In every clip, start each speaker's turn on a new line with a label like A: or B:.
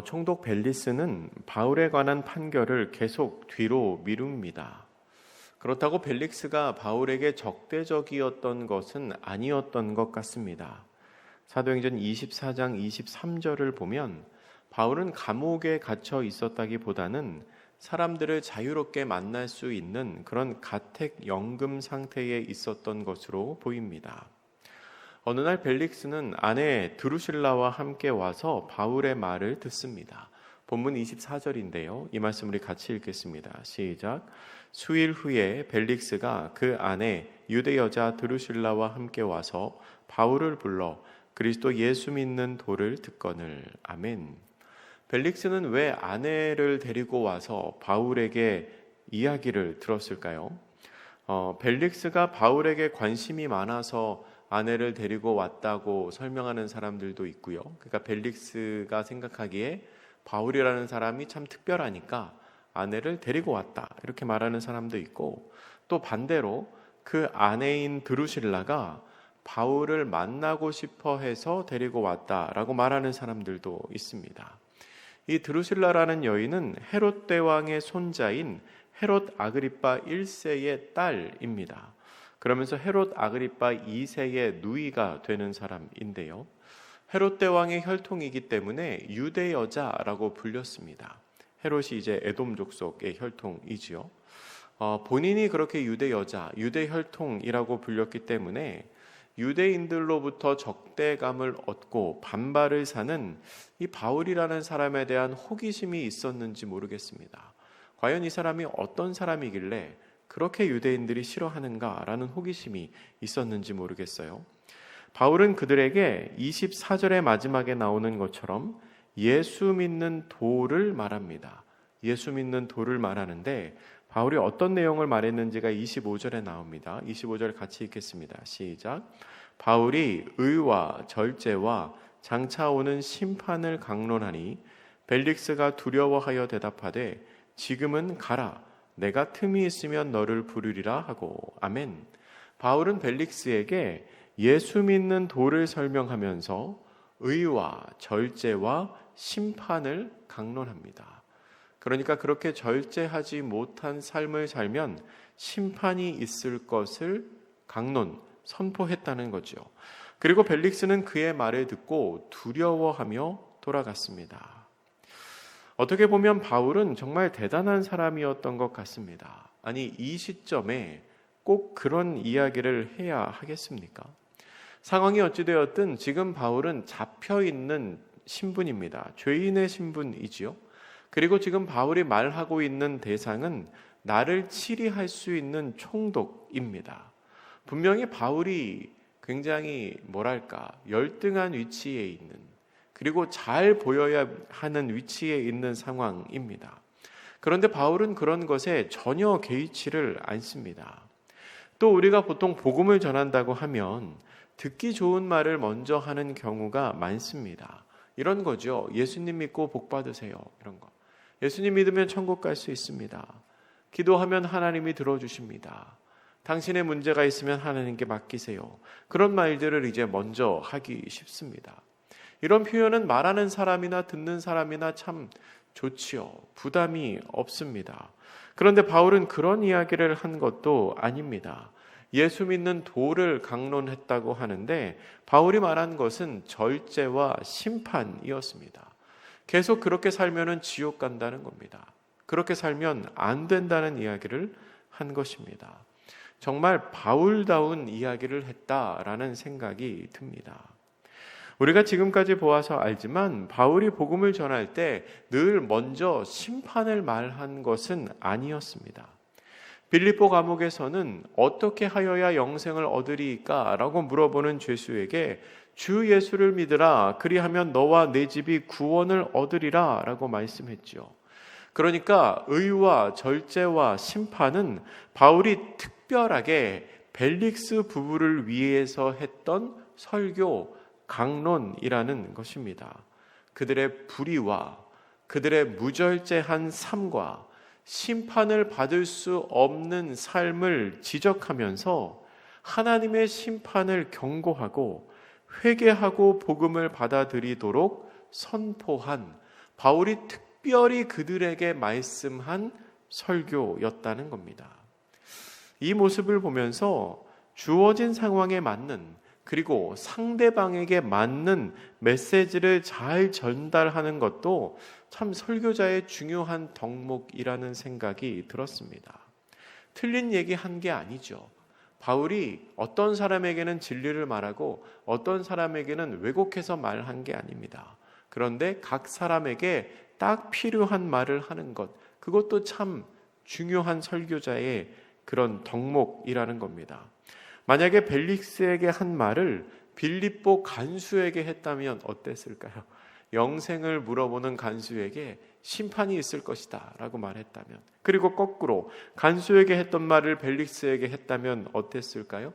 A: 총독 벨리스는 바울에 관한 판결을 계속 뒤로 미룹니다. 그렇다고 벨릭스가 바울에게 적대적이었던 것은 아니었던 것 같습니다. 사도행전 24장 23절을 보면 바울은 감옥에 갇혀 있었다기보다는 사람들을 자유롭게 만날 수 있는 그런 가택연금 상태에 있었던 것으로 보입니다. 어느 날 벨릭스는 아내 드루실라와 함께 와서 바울의 말을 듣습니다. 본문 24절인데요. 이 말씀 우리 같이 읽겠습니다. 시작. 수일 후에 벨릭스가 그 아내 유대 여자 드루실라와 함께 와서 바울을 불러 그리스도 예수 믿는 도를 듣거늘. 아멘. 벨릭스는 왜 아내를 데리고 와서 바울에게 이야기를 들었을까요? 벨릭스가 바울에게 관심이 많아서 아내를 데리고 왔다고 설명하는 사람들도 있고요. 그러니까 벨릭스가 생각하기에 바울이라는 사람이 참 특별하니까 아내를 데리고 왔다 이렇게 말하는 사람도 있고, 또 반대로 그 아내인 드루실라가 바울을 만나고 싶어 해서 데리고 왔다라고 말하는 사람들도 있습니다. 이 드루실라라는 여인은 헤롯 대왕의 손자인 헤롯 아그리파 1세의 딸입니다. 그러면서 헤롯 아그리파 2세의 누이가 되는 사람인데요. 헤롯 대왕의 혈통이기 때문에 유대 여자라고 불렸습니다. 헤롯이 이제 에돔 족속의 혈통이지요. 본인이 그렇게 유대 여자, 유대 혈통이라고 불렸기 때문에 유대인들로부터 적대감을 얻고 반발을 사는 이 바울이라는 사람에 대한 호기심이 있었는지 모르겠습니다. 과연 이 사람이 어떤 사람이길래 그렇게 유대인들이 싫어하는가라는 호기심이 있었는지 모르겠어요. 바울은 그들에게 24절의 마지막에 나오는 것처럼 예수 믿는 도를 말합니다. 예수 믿는 도를 말하는데 바울이 어떤 내용을 말했는지가 25절에 나옵니다. 25절 같이 읽겠습니다. 시작. 바울이 의와 절제와 장차 오는 심판을 강론하니 벨릭스가 두려워하여 대답하되 지금은 가라. 내가 틈이 있으면 너를 부르리라 하고. 아멘. 바울은 벨릭스에게 예수 믿는 도를 설명하면서 의와 절제와 심판을 강론합니다. 그러니까 그렇게 절제하지 못한 삶을 살면 심판이 있을 것을 선포했다는 거죠. 그리고 벨릭스는 그의 말을 듣고 두려워하며 돌아갔습니다. 어떻게 보면 바울은 정말 대단한 사람이었던 것 같습니다. 아니, 이 시점에 꼭 그런 이야기를 해야 하겠습니까? 상황이 어찌되었든 지금 바울은 잡혀있는 신분입니다. 죄인의 신분이지요. 그리고 지금 바울이 말하고 있는 대상은 나를 치리할 수 있는 총독입니다. 분명히 바울이 굉장히 열등한 위치에 있는, 그리고 잘 보여야 하는 위치에 있는 상황입니다. 그런데 바울은 그런 것에 전혀 개의치를 않습니다. 또 우리가 보통 복음을 전한다고 하면 듣기 좋은 말을 먼저 하는 경우가 많습니다. 이런 거죠. 예수님 믿고 복 받으세요. 이런 거. 예수님 믿으면 천국 갈 수 있습니다. 기도하면 하나님이 들어주십니다. 당신의 문제가 있으면 하나님께 맡기세요. 그런 말들을 이제 먼저 하기 쉽습니다. 이런 표현은 말하는 사람이나 듣는 사람이나 참 좋지요. 부담이 없습니다. 그런데 바울은 그런 이야기를 한 것도 아닙니다. 예수 믿는 도를 강론했다고 하는데 바울이 말한 것은 절제와 심판이었습니다. 계속 그렇게 살면은 지옥 간다는 겁니다. 그렇게 살면 안 된다는 이야기를 한 것입니다. 정말 바울다운 이야기를 했다라는 생각이 듭니다. 우리가 지금까지 보아서 알지만 바울이 복음을 전할 때 늘 먼저 심판을 말한 것은 아니었습니다. 빌립보 감옥에서는 어떻게 하여야 영생을 얻으리까? 라고 물어보는 죄수에게 주 예수를 믿으라. 그리하면 너와 내 집이 구원을 얻으리라. 라고 말씀했죠. 그러니까 의와 절제와 심판은 바울이 특별하게 벨릭스 부부를 위해서 했던 설교, 강론이라는 것입니다. 그들의 불의와 그들의 무절제한 삶과 심판을 받을 수 없는 삶을 지적하면서 하나님의 심판을 경고하고 회개하고 복음을 받아들이도록 선포한 바울이 특별히 그들에게 말씀한 설교였다는 겁니다. 이 모습을 보면서 주어진 상황에 맞는, 그리고 상대방에게 맞는 메시지를 잘 전달하는 것도 참 설교자의 중요한 덕목이라는 생각이 들었습니다. 틀린 얘기 한 게 아니죠. 바울이 어떤 사람에게는 진리를 말하고 어떤 사람에게는 왜곡해서 말한 게 아닙니다. 그런데 각 사람에게 딱 필요한 말을 하는 것, 그것도 참 중요한 설교자의 그런 덕목이라는 겁니다. 만약에 벨릭스에게 한 말을 빌립보 간수에게 했다면 어땠을까요? 영생을 물어보는 간수에게 심판이 있을 것이다 라고 말했다면, 그리고 거꾸로 간수에게 했던 말을 벨릭스에게 했다면 어땠을까요?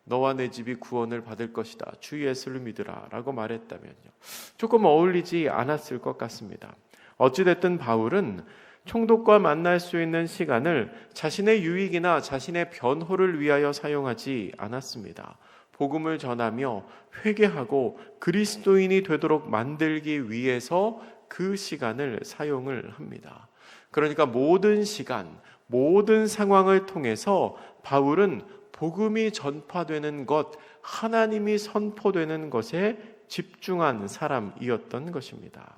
A: 너와 내 집이 구원을 받을 것이다, 주 예수를 믿으라 라고 말했다면요, 조금 어울리지 않았을 것 같습니다. 어찌됐든 바울은 총독과 만날 수 있는 시간을 자신의 유익이나 자신의 변호를 위하여 사용하지 않았습니다. 복음을 전하며 회개하고 그리스도인이 되도록 만들기 위해서 그 시간을 사용을 합니다. 그러니까 모든 시간, 모든 상황을 통해서 바울은 복음이 전파되는 것, 하나님이 선포되는 것에 집중한 사람이었던 것입니다.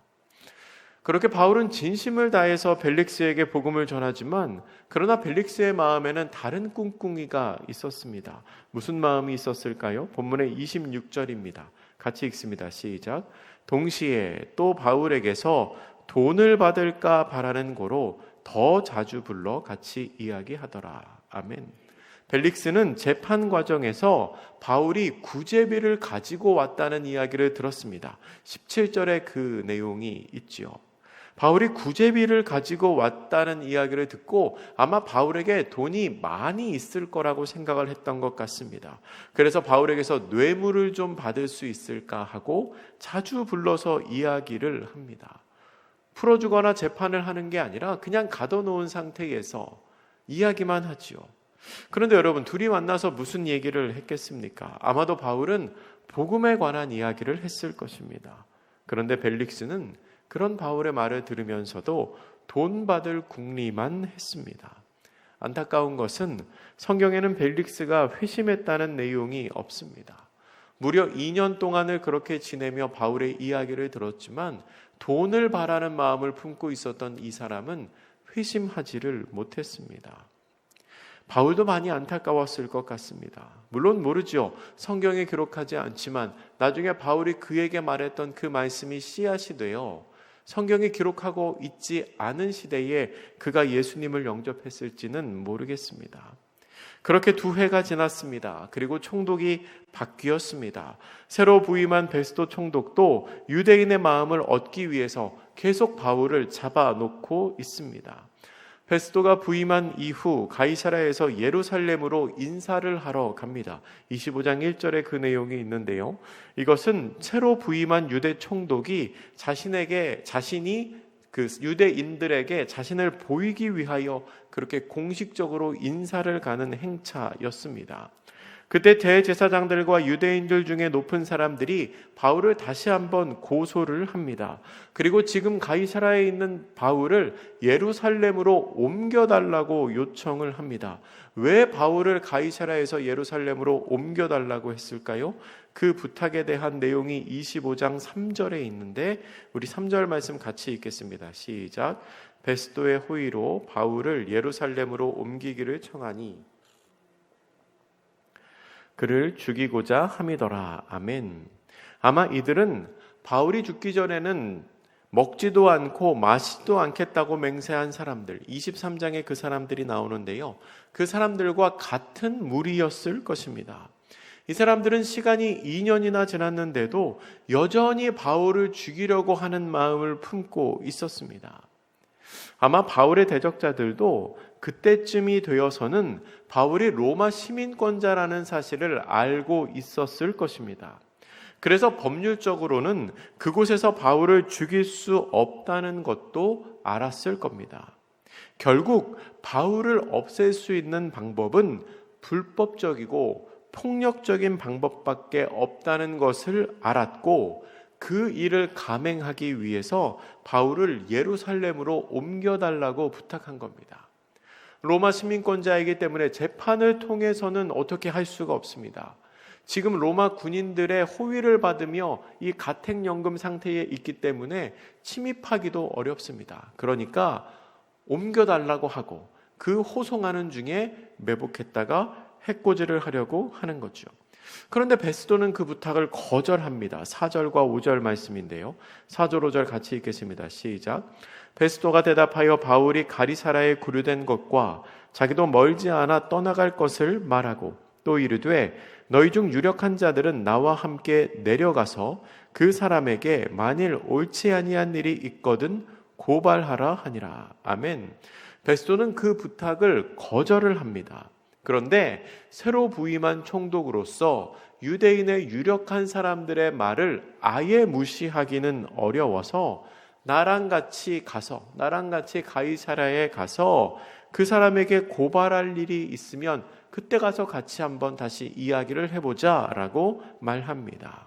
A: 그렇게 바울은 진심을 다해서 벨릭스에게 복음을 전하지만, 그러나 벨릭스의 마음에는 다른 꿍꿍이가 있었습니다. 무슨 마음이 있었을까요? 본문의 26절입니다. 같이 읽습니다. 시작. 동시에 또 바울에게서 돈을 받을까 바라는 고로 더 자주 불러 같이 이야기하더라. 아멘. 벨릭스는 재판 과정에서 바울이 구제비를 가지고 왔다는 이야기를 들었습니다. 17절에 그 내용이 있지요. 바울이 구제비를 가지고 왔다는 이야기를 듣고 아마 바울에게 돈이 많이 있을 거라고 생각을 했던 것 같습니다. 그래서 바울에게서 뇌물을 좀 받을 수 있을까 하고 자주 불러서 이야기를 합니다. 풀어주거나 재판을 하는 게 아니라 그냥 가둬놓은 상태에서 이야기만 하지요. 그런데 여러분, 둘이 만나서 무슨 얘기를 했겠습니까? 아마도 바울은 복음에 관한 이야기를 했을 것입니다. 그런데 벨릭스는 그런 바울의 말을 들으면서도 돈 받을 궁리만 했습니다. 안타까운 것은 성경에는 벨릭스가 회심했다는 내용이 없습니다. 무려 2년 동안을 그렇게 지내며 바울의 이야기를 들었지만 돈을 바라는 마음을 품고 있었던 이 사람은 회심하지를 못했습니다. 바울도 많이 안타까웠을 것 같습니다. 물론 모르죠. 성경에 기록하지 않지만 나중에 바울이 그에게 말했던 그 말씀이 씨앗이 되어 성경에 기록하고 있지 않은 시대에 그가 예수님을 영접했을지는 모르겠습니다. 그렇게 2회가 지났습니다. 그리고 총독이 바뀌었습니다. 새로 부임한 베스도 총독도 유대인의 마음을 얻기 위해서 계속 바울을 잡아놓고 있습니다. 베스도가 부임한 이후 가이사랴에서 예루살렘으로 인사를 하러 갑니다. 25장 1절에 그 내용이 있는데요. 이것은 새로 부임한 유대 총독이 자신이 그 유대인들에게 자신을 보이기 위하여 그렇게 공식적으로 인사를 가는 행차였습니다. 그때 대제사장들과 유대인들 중에 높은 사람들이 바울을 다시 한번 고소를 합니다. 그리고 지금 가이사랴에 있는 바울을 예루살렘으로 옮겨달라고 요청을 합니다. 왜 바울을 가이사랴에서 예루살렘으로 옮겨달라고 했을까요? 그 부탁에 대한 내용이 25장 3절에 있는데 우리 3절 말씀 같이 읽겠습니다. 시작. 베스도의 호의로 바울을 예루살렘으로 옮기기를 청하니 그를 죽이고자 함이더라. 아멘. 아마 이들은 바울이 죽기 전에는 먹지도 않고 마시지도 않겠다고 맹세한 사람들, 23장에 그 사람들이 나오는데요. 그 사람들과 같은 무리였을 것입니다. 이 사람들은 시간이 2년이나 지났는데도 여전히 바울을 죽이려고 하는 마음을 품고 있었습니다. 아마 바울의 대적자들도 그때쯤이 되어서는 바울이 로마 시민권자라는 사실을 알고 있었을 것입니다. 그래서 법률적으로는 그곳에서 바울을 죽일 수 없다는 것도 알았을 겁니다. 결국 바울을 없앨 수 있는 방법은 불법적이고 폭력적인 방법밖에 없다는 것을 알았고 그 일을 감행하기 위해서 바울을 예루살렘으로 옮겨달라고 부탁한 겁니다. 로마 시민권자이기 때문에 재판을 통해서는 어떻게 할 수가 없습니다. 지금 로마 군인들의 호위를 받으며 이 가택연금 상태에 있기 때문에 침입하기도 어렵습니다. 그러니까 옮겨달라고 하고 그 호송하는 중에 매복했다가 해코지를 하려고 하는 거죠. 그런데 베스도는 그 부탁을 거절합니다. 4절과 5절 말씀인데요. 4절 5절 같이 읽겠습니다. 시작. 베스도가 대답하여 바울이 가리사라에 구류된 것과 자기도 멀지 않아 떠나갈 것을 말하고 또 이르되 너희 중 유력한 자들은 나와 함께 내려가서 그 사람에게 만일 옳지 아니한 일이 있거든 고발하라 하니라. 아멘. 베스도는 그 부탁을 거절을 합니다. 그런데 새로 부임한 총독으로서 유대인의 유력한 사람들의 말을 아예 무시하기는 어려워서 나랑 같이 가이사라에 가서 그 사람에게 고발할 일이 있으면 그때 가서 같이 한번 다시 이야기를 해보자 라고 말합니다.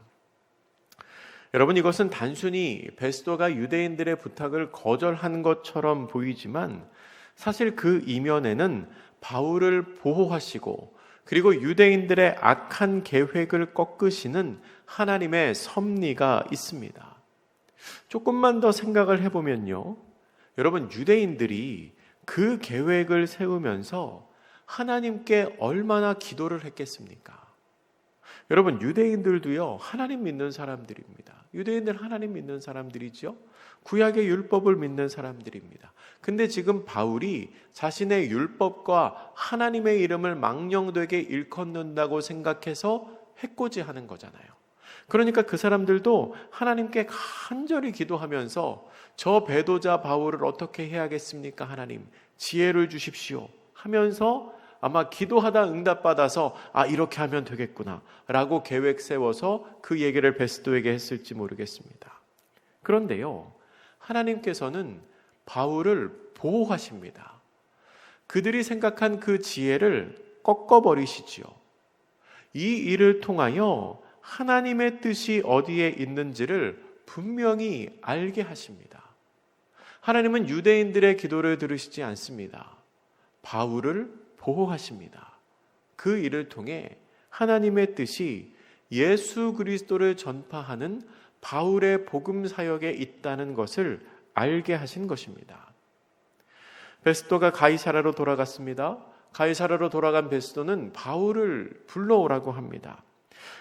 A: 여러분, 이것은 단순히 베스도가 유대인들의 부탁을 거절한 것처럼 보이지만 사실 그 이면에는 바울을 보호하시고 그리고 유대인들의 악한 계획을 꺾으시는 하나님의 섭리가 있습니다. 조금만 더 생각을 해보면요, 여러분, 유대인들이 그 계획을 세우면서 하나님께 얼마나 기도를 했겠습니까? 여러분, 유대인들도요, 하나님 믿는 사람들입니다. 유대인들 하나님 믿는 사람들이죠. 구약의 율법을 믿는 사람들입니다. 근데 지금 바울이 자신의 율법과 하나님의 이름을 망령되게 일컫는다고 생각해서 해코지하는 거잖아요. 그러니까 그 사람들도 하나님께 간절히 기도하면서 저 배도자 바울을 어떻게 해야겠습니까? 하나님, 지혜를 주십시오 하면서 아마 기도하다 응답받아서 이렇게 하면 되겠구나 라고 계획 세워서 그 얘기를 베스도에게 했을지 모르겠습니다. 그런데요, 하나님께서는 바울을 보호하십니다. 그들이 생각한 그 지혜를 꺾어버리시지요. 이 일을 통하여 하나님의 뜻이 어디에 있는지를 분명히 알게 하십니다. 하나님은 유대인들의 기도를 들으시지 않습니다. 바울을 보호하십니다. 그 일을 통해 하나님의 뜻이 예수 그리스도를 전파하는 바울의 복음 사역에 있다는 것을 알게 하신 것입니다. 베스도가 가이사라로 돌아갔습니다. 가이사라로 돌아간 베스도는 바울을 불러오라고 합니다.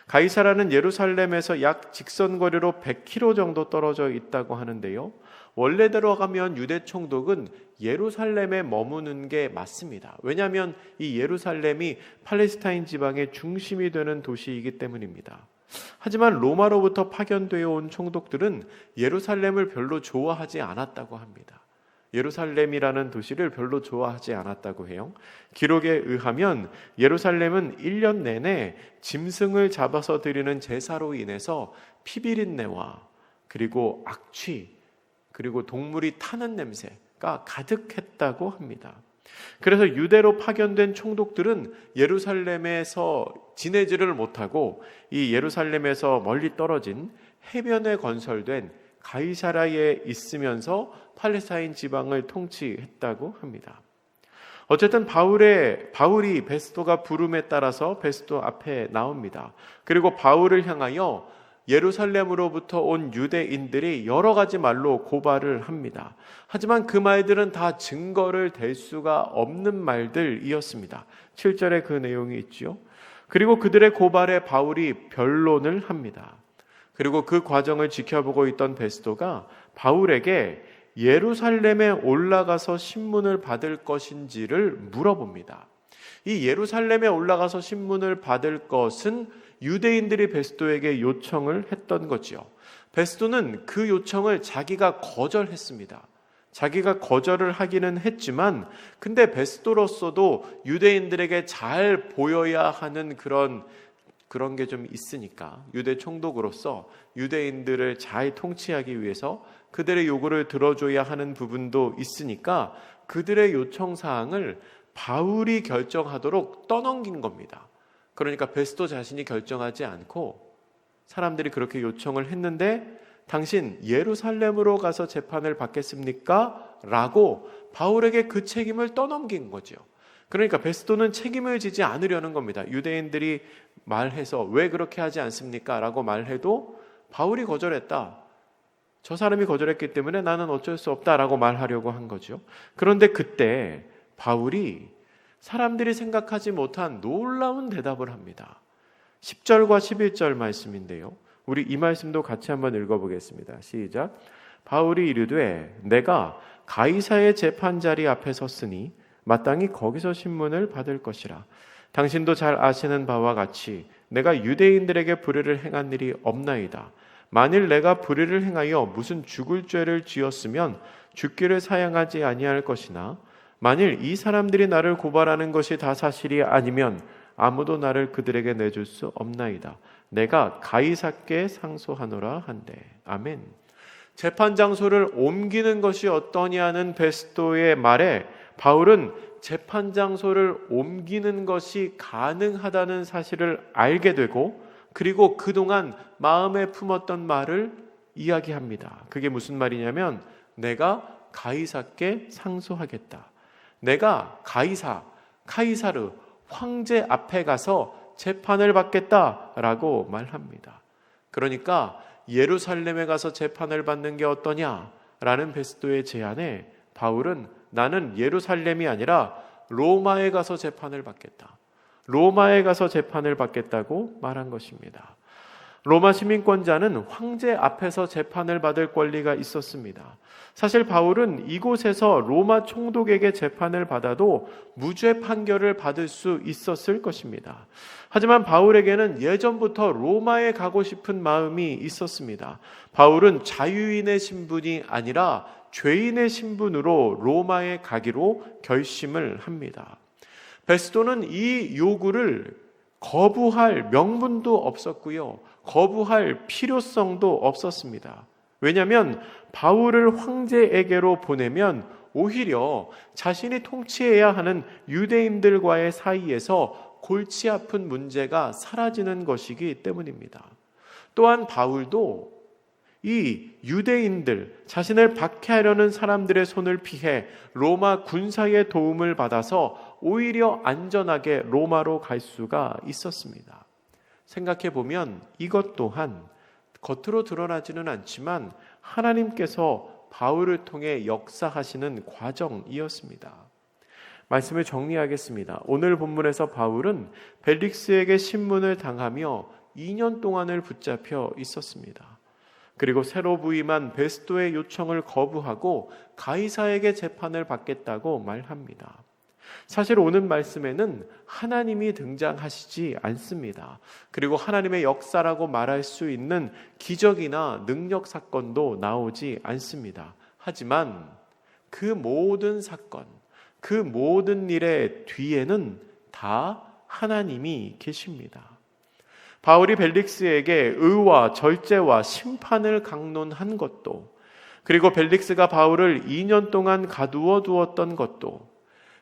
A: 가이사라는 예루살렘에서 약 직선거리로 100km 정도 떨어져 있다고 하는데요, 원래대로 가면 유대 총독은 예루살렘에 머무는 게 맞습니다. 왜냐하면 이 예루살렘이 팔레스타인 지방의 중심이 되는 도시이기 때문입니다. 하지만 로마로부터 파견되어 온 총독들은 예루살렘을 별로 좋아하지 않았다고 합니다. 예루살렘이라는 도시를 별로 좋아하지 않았다고 해요. 기록에 의하면 예루살렘은 1년 내내 짐승을 잡아서 드리는 제사로 인해서 피비린내와 그리고 악취, 그리고 동물이 타는 냄새가 가득했다고 합니다. 그래서 유대로 파견된 총독들은 예루살렘에서 지내지를 못하고 이 예루살렘에서 멀리 떨어진 해변에 건설된 가이사라에 있으면서 팔레스타인 지방을 통치했다고 합니다. 어쨌든 바울이 베스도가 부름에 따라서 베스도 앞에 나옵니다. 그리고 바울을 향하여 예루살렘으로부터 온 유대인들이 여러 가지 말로 고발을 합니다. 하지만 그 말들은 다 증거를 댈 수가 없는 말들이었습니다. 7절에 그 내용이 있죠. 그리고 그들의 고발에 바울이 변론을 합니다. 그리고 그 과정을 지켜보고 있던 베스도가 바울에게 예루살렘에 올라가서 신문을 받을 것인지를 물어봅니다. 이 예루살렘에 올라가서 신문을 받을 것은 유대인들이 베스도에게 요청을 했던 거지요. 베스도는 그 요청을 자기가 거절했습니다. 자기가 거절을 하기는 했지만 근데 베스도로서도 유대인들에게 잘 보여야 하는 그런 게 좀 있으니까 유대 총독으로서 유대인들을 잘 통치하기 위해서 그들의 요구를 들어줘야 하는 부분도 있으니까 그들의 요청사항을 바울이 결정하도록 떠넘긴 겁니다. 그러니까 베스도 자신이 결정하지 않고 사람들이 그렇게 요청을 했는데 당신 예루살렘으로 가서 재판을 받겠습니까? 라고 바울에게 그 책임을 떠넘긴 거죠. 그러니까 베스토는 책임을 지지 않으려는 겁니다. 유대인들이 말해서 왜 그렇게 하지 않습니까? 라고 말해도 바울이 거절했다. 저 사람이 거절했기 때문에 나는 어쩔 수 없다라고 말하려고 한 거죠. 그런데 그때 바울이 사람들이 생각하지 못한 놀라운 대답을 합니다. 10절과 11절 말씀인데요. 우리 이 말씀도 같이 한번 읽어보겠습니다. 시작. 바울이 이르되 내가 가이사의 재판자리 앞에 섰으니 마땅히 거기서 신문을 받을 것이라. 당신도 잘 아시는 바와 같이 내가 유대인들에게 불의를 행한 일이 없나이다. 만일 내가 불의를 행하여 무슨 죽을 죄를 지었으면 죽기를 사양하지 아니할 것이나 만일 이 사람들이 나를 고발하는 것이 다 사실이 아니면 아무도 나를 그들에게 내줄 수 없나이다. 내가 가이사께 상소하노라 한대. 아멘. 재판 장소를 옮기는 것이 어떠냐는 베스토의 말에 바울은 재판 장소를 옮기는 것이 가능하다는 사실을 알게 되고 그리고 그동안 마음에 품었던 말을 이야기합니다. 그게 무슨 말이냐면 내가 가이사께 상소하겠다. 내가 카이사르 황제 앞에 가서 재판을 받겠다라고 말합니다. 그러니까 예루살렘에 가서 재판을 받는 게 어떠냐라는 베스토의 제안에 바울은 나는 예루살렘이 아니라 로마에 가서 재판을 받겠다. 로마에 가서 재판을 받겠다고 말한 것입니다. 로마 시민권자는 황제 앞에서 재판을 받을 권리가 있었습니다. 사실 바울은 이곳에서 로마 총독에게 재판을 받아도 무죄 판결을 받을 수 있었을 것입니다. 하지만 바울에게는 예전부터 로마에 가고 싶은 마음이 있었습니다. 바울은 자유인의 신분이 아니라 죄인의 신분으로 로마에 가기로 결심을 합니다. 베스토는 이 요구를 거부할 명분도 없었고요. 거부할 필요성도 없었습니다. 왜냐하면 바울을 황제에게로 보내면 오히려 자신이 통치해야 하는 유대인들과의 사이에서 골치 아픈 문제가 사라지는 것이기 때문입니다. 또한 바울도 이 유대인들, 자신을 박해하려는 사람들의 손을 피해 로마 군사의 도움을 받아서 오히려 안전하게 로마로 갈 수가 있었습니다. 생각해보면 이것 또한 겉으로 드러나지는 않지만 하나님께서 바울을 통해 역사하시는 과정이었습니다. 말씀을 정리하겠습니다. 오늘 본문에서 바울은 벨릭스에게 신문을 당하며 2년 동안을 붙잡혀 있었습니다. 그리고 새로 부임한 베스토의 요청을 거부하고 가이사에게 재판을 받겠다고 말합니다. 사실 오늘 말씀에는 하나님이 등장하시지 않습니다. 그리고 하나님의 역사라고 말할 수 있는 기적이나 능력 사건도 나오지 않습니다. 하지만 그 모든 사건, 그 모든 일의 뒤에는 다 하나님이 계십니다. 바울이 벨릭스에게 의와 절제와 심판을 강론한 것도, 그리고 벨릭스가 바울을 2년 동안 가두어 두었던 것도,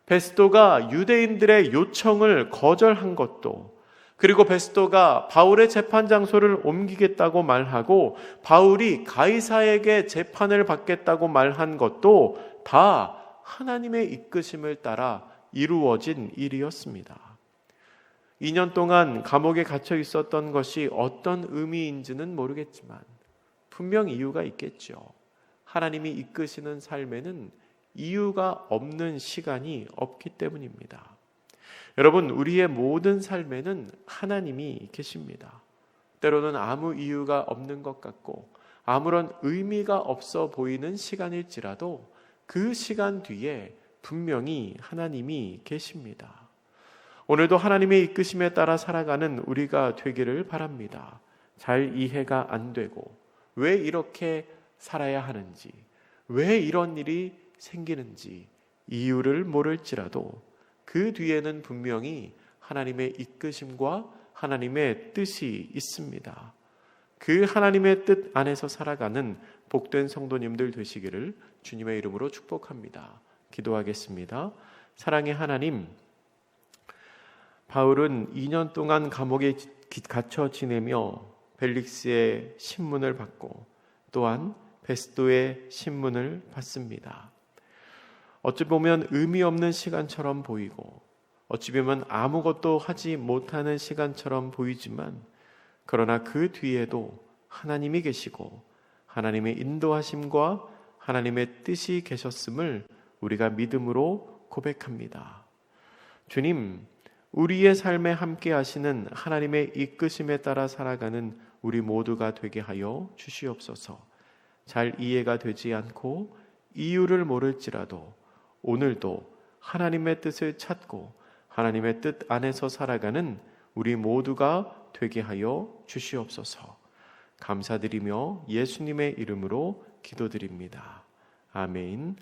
A: 베스토가 유대인들의 요청을 거절한 것도, 그리고 베스토가 바울의 재판 장소를 옮기겠다고 말하고 바울이 가이사에게 재판을 받겠다고 말한 것도 다 하나님의 이끄심을 따라 이루어진 일이었습니다. 2년 동안 감옥에 갇혀 있었던 것이 어떤 의미인지는 모르겠지만 분명 이유가 있겠죠. 하나님이 이끄시는 삶에는 이유가 없는 시간이 없기 때문입니다. 여러분, 우리의 모든 삶에는 하나님이 계십니다. 때로는 아무 이유가 없는 것 같고 아무런 의미가 없어 보이는 시간일지라도 그 시간 뒤에 분명히 하나님이 계십니다. 오늘도 하나님의 이끄심에 따라 살아가는 우리가 되기를 바랍니다. 잘 이해가 안 되고 왜 이렇게 살아야 하는지, 왜 이런 일이 생기는지 이유를 모를지라도 그 뒤에는 분명히 하나님의 이끄심과 하나님의 뜻이 있습니다. 그 하나님의 뜻 안에서 살아가는 복된 성도님들 되시기를 주님의 이름으로 축복합니다. 기도하겠습니다. 사랑의 하나님, 바울은 2년 동안 감옥에 갇혀 지내며 벨릭스의 신문을 받고 또한 베스도의 신문을 받습니다. 어찌 보면 의미 없는 시간처럼 보이고 어찌 보면 아무것도 하지 못하는 시간처럼 보이지만 그러나 그 뒤에도 하나님이 계시고 하나님의 인도하심과 하나님의 뜻이 계셨음을 우리가 믿음으로 고백합니다. 주님, 우리의 삶에 함께 하시는 하나님의 이끄심에 따라 살아가는 우리 모두가 되게 하여 주시옵소서. 잘 이해가 되지 않고 이유를 모를지라도 오늘도 하나님의 뜻을 찾고 하나님의 뜻 안에서 살아가는 우리 모두가 되게 하여 주시옵소서. 감사드리며 예수님의 이름으로 기도드립니다. 아멘.